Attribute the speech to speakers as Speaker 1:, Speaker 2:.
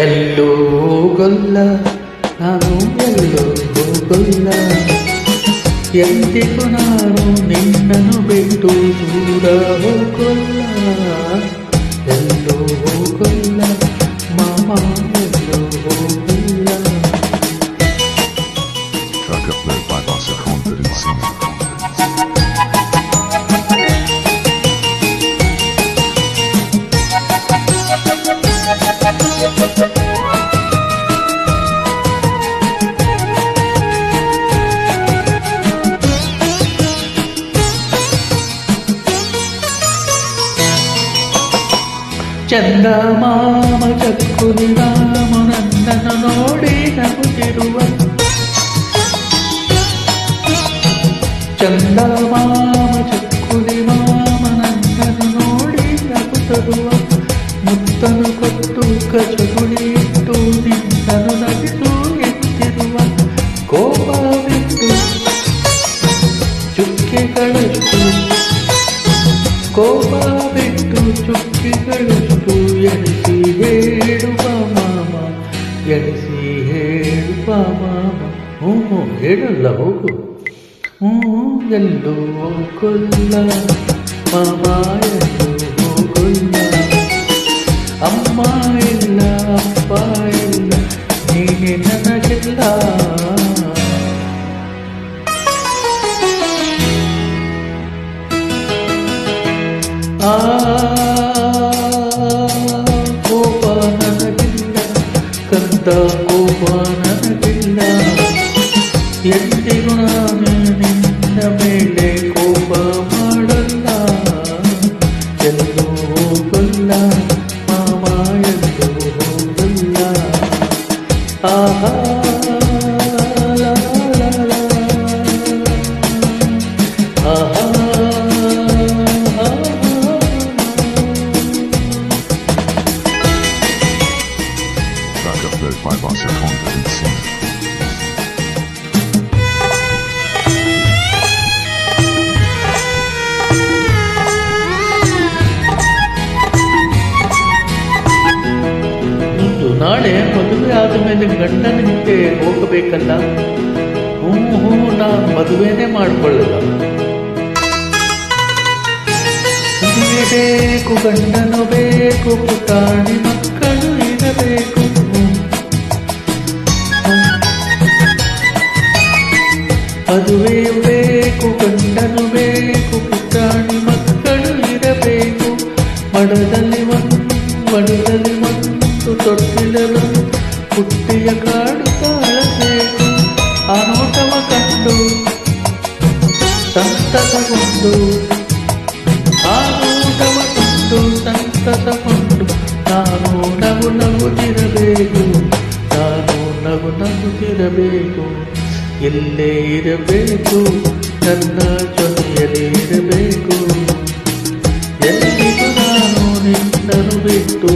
Speaker 1: ಎಲ್ಲೋ ಹೋಗಲ್ಲ ನಾನು ಎಲ್ಲೋ ಹೋಗಲ್ಲ ಎಂದಿಗೂ ನಾನು ನಿನ್ನನ್ನು ಬಿಟ್ಟು ದೂರ ಹೋಗಲ್ಲ ಎಲ್ಲೋ ಹೋಗಲ್ಲ ಮಾಮ ಎಲ್ಲೋ ಹೋಗಲ್ಲ.
Speaker 2: Track upload by Bossa Confident Singer.
Speaker 1: ಚಂದಮಾಮ ಚಕ್ಕುಲಿ ರಾಮ ನನ್ನನ್ನು ನೋಡಿ ನಗುತ್ತಿರುವ ಚಂದಮಾಮ ಚಕ್ಕುಲಿ ಮಾಮ ನನ್ನನ್ನು ನೋಡಿ ನಗುತ್ತಿರುವ ಮುತ್ತನು ಕೊಟ್ಟು ಕಚಗುಳಿ ಇಟ್ಟು ನಿನ್ನನ್ನು ನಗಿದು ಎತ್ತಿರುವ ಕೋಪ ಬಿಟ್ಟು ಚುಕ್ಕಿಗಳಷ್ಟು ಕೋಪ ಬಿಟ್ಟು ಚುಕ್ಕಿಗಳಷ್ಟು ಎಣಿಸಿ ಹೇಳುವ ಮಾಮ ಎಣಿಸಿ ಹೇಳುವ ಮಾಮ. ಹ್ಞೂ ಹೇಳಲ್ಲ ಹೋಗು. ಎಲ್ಲೂ ಹೋಗಲ್ಲ ಮಾಮ ಎಲ್ಲೂ ಹೋಗಲ್ಲ ಅಮ್ಮ ಇಲ್ಲ ಅಪ್ಪ ಇಲ್ಲ ನೀನೆ ನನಗಿಲ್ಲ. ಕೋಪ ನನಗಿಲ್ಲ ಕಂದ ಕೋಪ ನನಗಿಲ್ಲ ಎಂದಿಗೂ ನಾನು ನಿನ್ನ ಮೇಲೆ ಕೋಪ ಮಾಡಲ್ಲ ಎಲ್ಲೂ ಹೋಗಲ್ಲ ಮಾಮ ಎಲ್ಲೂ ಹೋಗಲ್ಲ. ಆಹಾ ಆಹಾ
Speaker 2: Upload by Bossa Confident Singer.
Speaker 1: ಇಂದು ನಾಳೆ ಮದುವೆ ಆದ ಮೇಲೆ ಗಂಡನ ಹಿಂದೆ ಹೋಗಬೇಕಲ್ಲ. ಹ್ಞೂ ನಾನು ಮದುವೆನೇ ಮಾಡಿಕೊಳ್ಳಲ್ಲ. ನಿನಗೆ ಬೇಕು ಗಂಡನು ಬೇಕು ಪುಟಾಣಿ ಮಕ್ಕಳು ಇರಬೇಕು. ಮದುವೆ ಬೇಕು ಗಂಡನು ಬೇಕು ಪುಟಾಣಿ ಮಕ್ಕಳು ಇರಬೇಕು. ಮಡದಲ್ಲಿ ಒಂದು ತೊಟ್ಟಿಲಲು ಪುಟ್ಟಿಯ ಕಾಡು ತಾಳಬೇಕು. ಆ ನೋಟವ ಕಂಡು ಸಂತಸಗೊಂಡು ಆ ನೋಟವ ಕಂಡು ಸಂತಸಗೊಂಡು ನಾನು ನಗುತ್ತಿರಬೇಕು. ನಾನು ನಗುತ್ತಿರಬೇಕು. ಇಲ್ಲೇ ಇರಬೇಕು ನನ್ನ ಜೊತೆಯಲ್ಲಿ ಇರಬೇಕು. ಎಲ್ಲಿಗೂ ನಾನು ನಿನ್ನನ್ನು ಬಿಟ್ಟು